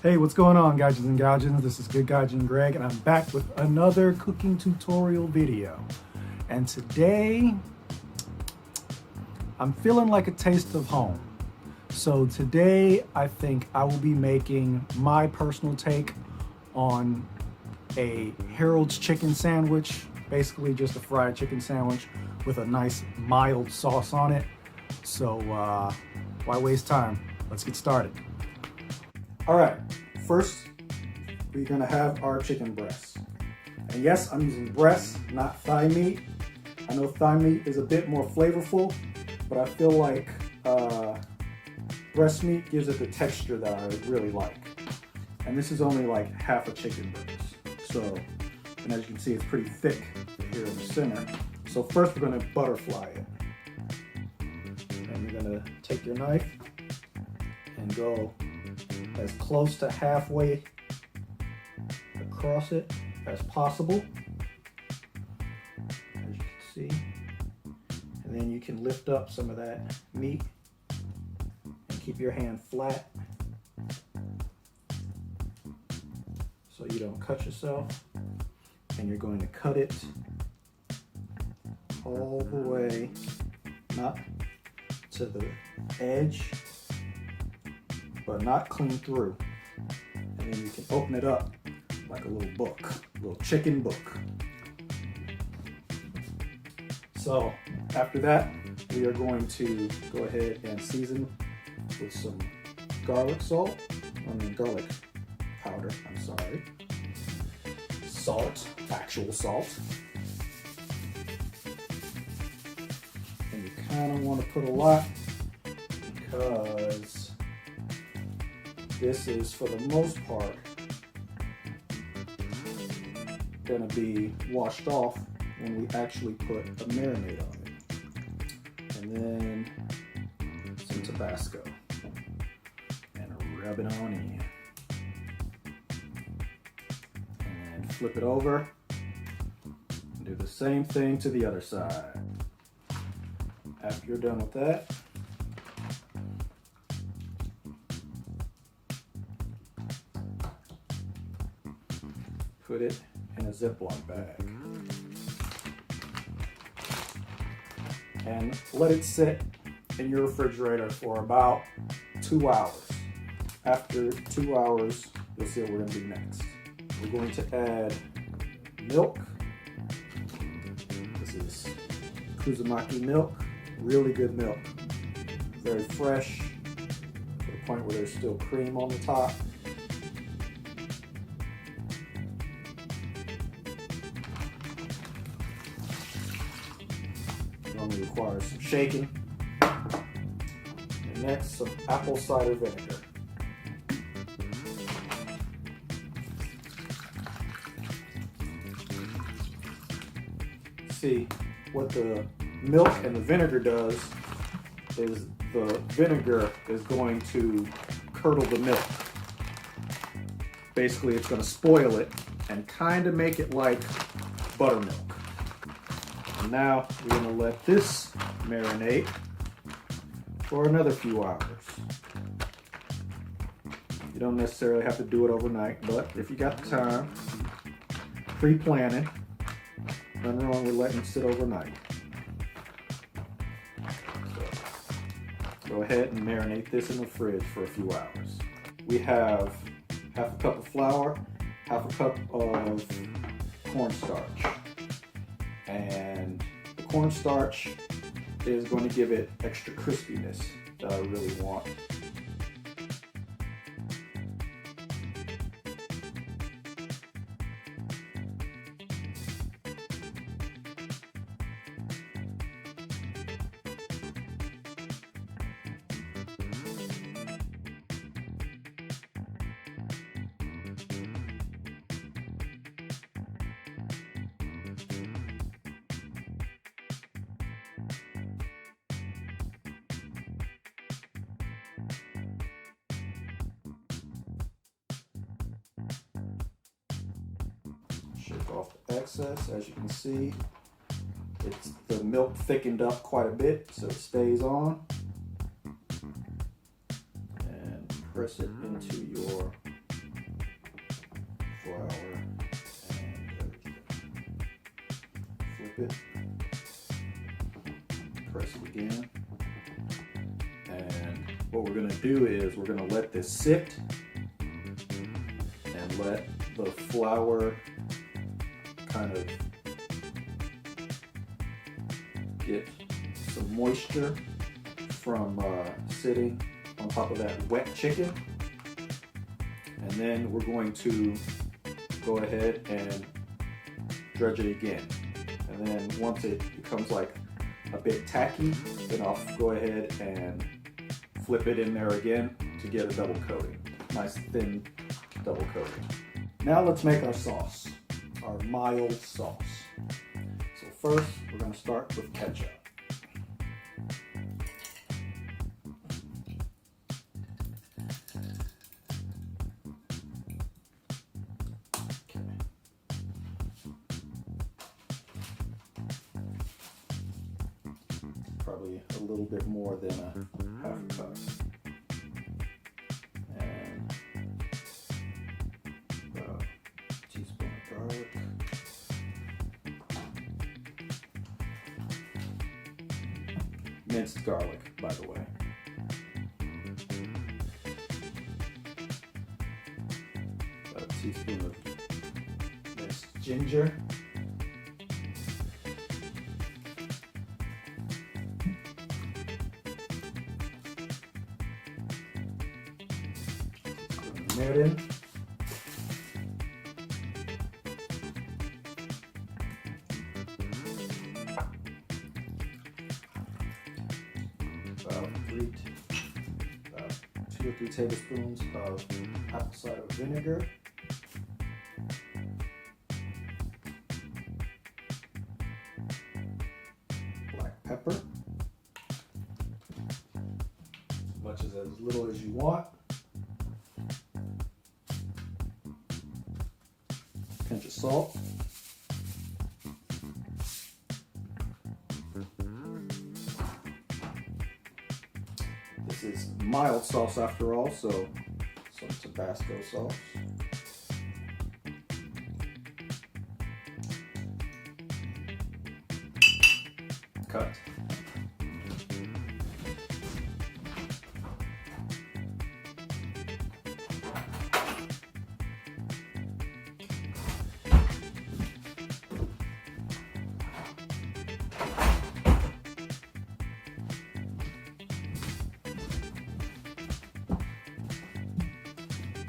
Hey, what's going on, Gaijins and Gal-jins? This is Good Gaijin Greg, and I'm back with another cooking tutorial video. And today, I'm feeling like a taste of home. So today, I think I will be making my personal take on a Harold's chicken sandwich, basically just a fried chicken sandwich with a nice mild sauce on it. So why waste time? Let's get started. All right, first we're gonna have our chicken breasts. And yes, I'm using breast, not thigh meat. I know thigh meat is a bit more flavorful, but I feel like breast meat gives it the texture that I really like. And this is only like half a chicken breast. So, and as you can see, it's pretty thick here in the center. So first we're gonna butterfly it. And you're gonna take your knife and go as close to halfway across it as possible, as you can see. And then you can lift up some of that meat and keep your hand flat so you don't cut yourself. And you're going to cut it all the way, not to the edge, but not clean through. And then you can open it up like a little book, a little chicken book. So after that, we are going to go ahead and season with some garlic garlic powder, I'm sorry. Salt, actual salt. And you kind of want to put a lot because this is, for the most part, going to be washed off when we actually put a marinade on it. And then some Tabasco. And rub it on in. And flip it over. And do the same thing to the other side. After you're done with that, put it in a Ziploc bag and let it sit in your refrigerator for about 2 hours. After 2 hours, you'll see what we're going to do next. We're going to add milk. This is Kuzumaki milk, really good milk, very fresh, to the point where there's still cream on the top. Only requires some shaking. And next, some apple cider vinegar. See, what the milk and the vinegar does is the vinegar is going to curdle the milk. Basically, it's going to spoil it and kind of make it like buttermilk. Now we're going to let this marinate for another few hours. You don't necessarily have to do it overnight, but if you got the time, pre-planning, nothing wrong with letting it sit overnight. So go ahead and marinate this in the fridge for a few hours. We have half a cup of flour, half a cup of cornstarch. And the cornstarch is going to give it extra crispiness that I really want. Shake off the excess. As you can see, the milk thickened up quite a bit, so it stays on. And press it into your flour and flip it, press it again, and what we're going to do is we're going to let this sit and let the flour kind of get some moisture from sitting on top of that wet chicken. And then we're going to go ahead and dredge it again. And then once it becomes like a bit tacky, then I'll go ahead and flip it in there again to get a double coating. Nice thin double coating. Now let's make our sauce, our mild sauce. So first, we're going to start with ketchup. Probably a little bit more than a half cup. And a teaspoon of garlic. Minced garlic, by the way. About a teaspoon of minced ginger. Mirin. About 2 or 3 tablespoons of apple cider vinegar. Black pepper. As little as you want. Pinch of salt. This is mild sauce after all, so some Tabasco sauce. Cut.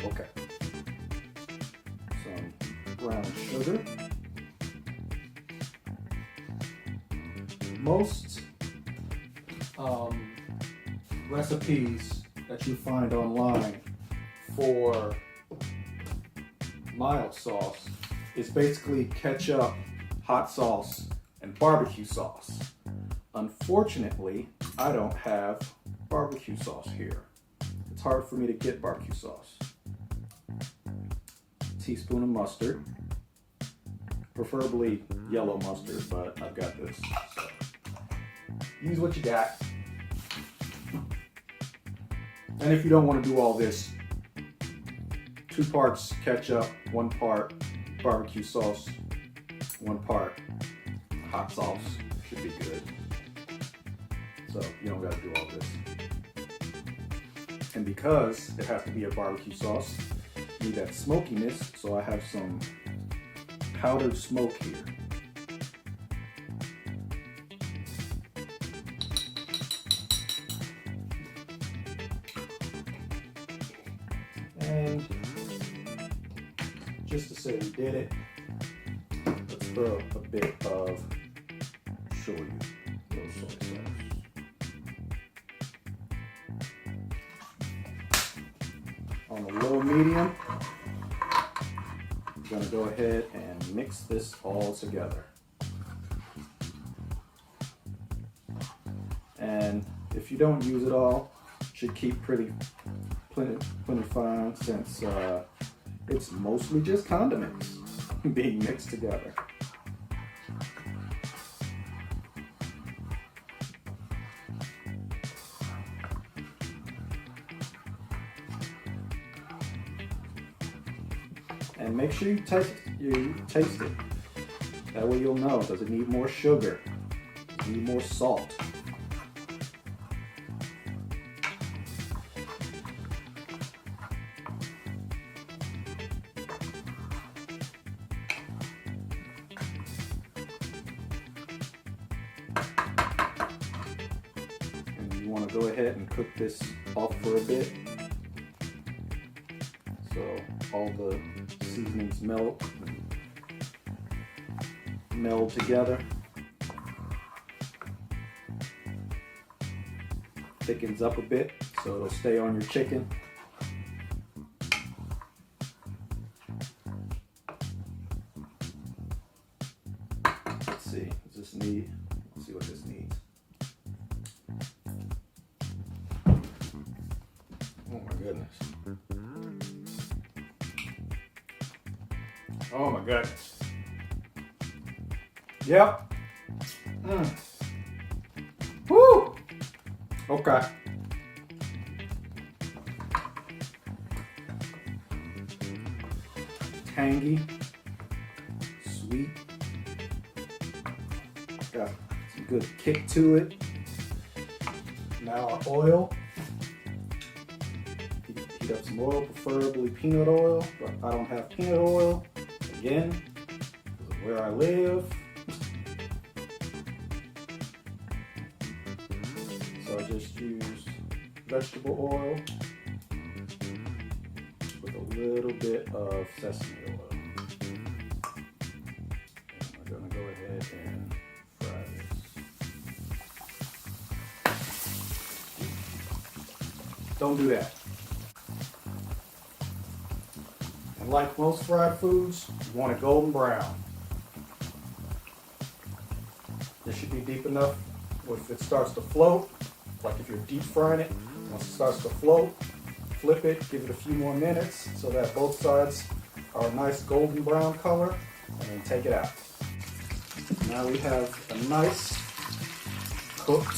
Okay. Some brown sugar. Most recipes that you find online for mild sauce is basically ketchup, hot sauce, and barbecue sauce. Unfortunately, I don't have barbecue sauce here. It's hard for me to get barbecue sauce. Teaspoon of mustard, preferably yellow mustard, but I've got this, so use what you got. And if you don't want to do all this, 2 parts ketchup, 1 part barbecue sauce, 1 part hot sauce should be good. So you don't got to do all this. And because it has to be a barbecue sauce, you need that smokiness, so I have some powdered smoke here. And just to say we did it, let's throw a bit of shoyu, little soy sauce. On a low medium, I'm going to go ahead and mix this all together. And if you don't use it all, it should keep plenty fine, since it's mostly just condiments being mixed together. And make sure you taste it. That way you'll know, does it need more sugar? Does it need more salt? And you want to go ahead and cook this off for a bit, so all the seasonings meld together. Thickens up a bit so it'll stay on your chicken. Let's see, let's see what this needs. Oh my goodness. Oh my goodness. Yep. Woo! Okay. Tangy, sweet. Got some good kick to it. Now our oil. Heat up some oil, preferably peanut oil, but I don't have peanut oil. Again, this is where I live. So I just use vegetable oil with a little bit of sesame oil. And we're gonna go ahead and fry this. Don't do that. And like most fried foods, you want it golden brown. This should be deep enough if it starts to float. Like if you're deep frying it, once it starts to float, flip it, give it a few more minutes so that both sides are a nice golden brown color, and then take it out. Now we have a nice cooked,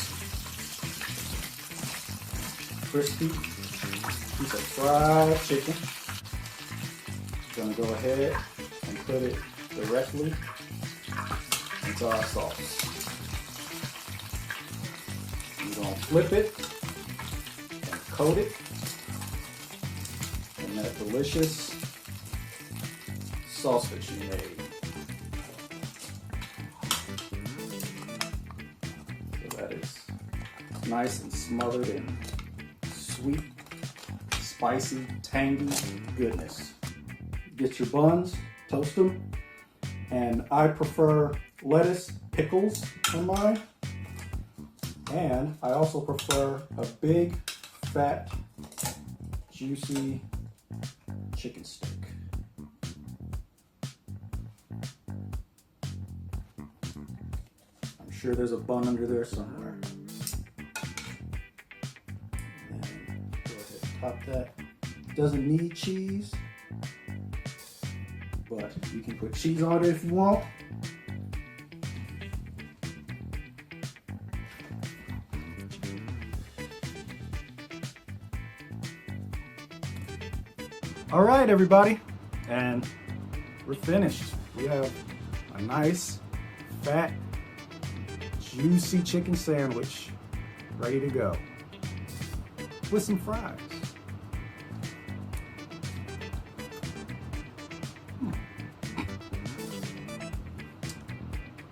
crispy piece of fried chicken. Gonna go ahead and put it directly into our sauce. We're gonna flip it and coat it in that delicious sauce that you made. So that is nice and smothered in sweet, spicy, tangy goodness. Get your buns, toast them, and I prefer lettuce, pickles on mine. And I also prefer a big, fat, juicy chicken stick. I'm sure there's a bun under there somewhere. And go ahead and pop that. Doesn't need cheese, but you can put cheese on it if you want. All right, everybody, and we're finished. We have a nice, fat, juicy chicken sandwich ready to go with some fries.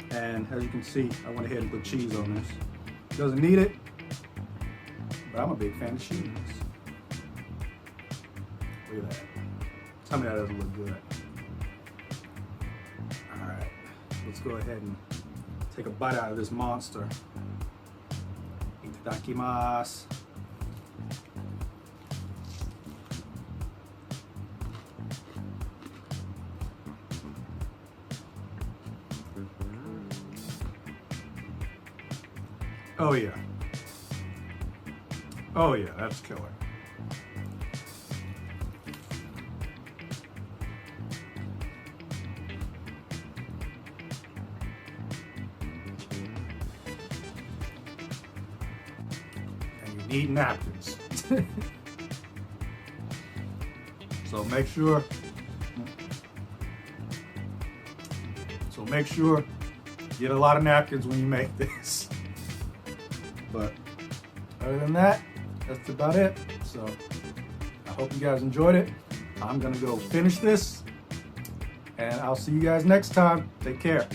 And as you can see, I went ahead and put cheese on this. Doesn't need it, but I'm a big fan of cheese. Look at that. Tell me that doesn't look good. All right, let's go ahead and take a bite out of this monster. Itadakimasu. Oh yeah. Oh yeah, that's killer. And you need napkins. So make sure make sure you get a lot of napkins when you make this. But other than that, that's about it. So I hope you guys enjoyed it. I'm gonna go finish this, and I'll see you guys next time. Take care.